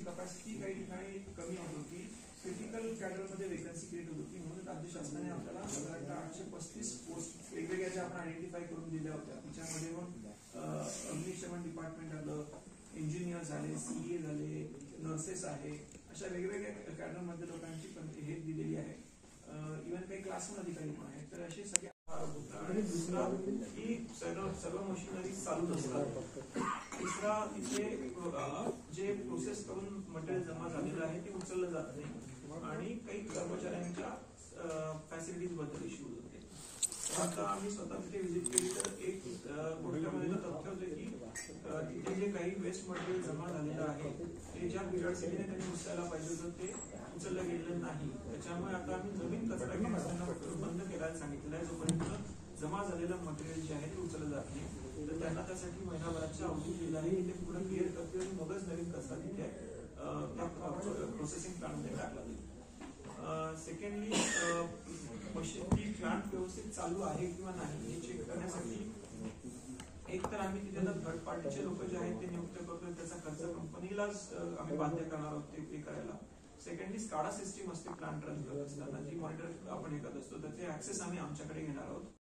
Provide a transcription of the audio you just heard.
Capacity काही ठिकाणी कमी होत होती, क्रिटिकल कॅडरमध्ये वेकन्सी क्रिएट होत होती. म्हणून राज्य शासनाने आपल्याला 835 पोस्ट वेगवेगळ्या ज्या आपण आयडेंटिफाय करून दिल्या होत्या, त्याच्यामध्ये मग अग्निशमन डिपार्टमेंट आलं, इंजिनियर झाले, सीए झाले, नर्सेस आहे, अशा वेगवेगळ्या कॅडरमध्ये लोकांची हे दिलेली आहे. इव्हन काही क्लासरूम अधिकारी पण आहेत. तर असे सगळे आणि दुसरा की सर्व मशिनरी चालू असतात. तिसरा तिथे जे प्रोसेस करून मटेरियल जमा झालेलं आहे ते उचललं जात नाही आणि काही कर्मचाऱ्यांच्या फॅसिलिटीज बद्दल इश्यूज होते. आता आम्ही स्वतः तिथे व्हिजिट केली तर एक गोष्टीमध्ये तथ्य होते की तिथे जे काही वेस्ट मटेरियल जमा झालेलं आहे ते ज्या पीडब्ल्यूडीने त्यांनी उचलायला पाहिजे होतं ते उचललं गेलेलं नाही. त्याच्यामुळे आता आम्ही नवीन कचरा घेण्यास बंद करायला सांगितलेलं आहे. जोपर्यंत जमा झालेलं मटेरियल जे आहे ते उचललं जात नाही तर त्यांना त्यासाठी महिनाभराच्या अवधी दिला आहे की ते पुढे क्लिअर करतील आणि मगच नवीन कचरा तिथे त्या प्रोसेसिंग प्लांटमध्ये टाकला जाईल. सेकंडली ती प्लांट व्यवस्थित चालू आहे किंवा नाही हे चेक करण्यासाठी एक तर आम्ही तिथे थर्ड पार्टीचे लोक जे आहेत ते नियुक्त करतोय, त्याचा खर्च कंपनीलाच आम्ही बाध्य करणार आहोत ते पे करायला. सेकंडली स्काडा सिस्टीम असते प्लांट रन करत असताना, जी मॉनिटर आपण हे करत असतो, त्याचे ऍक्सेस आम्ही आमच्याकडे घेणार आहोत.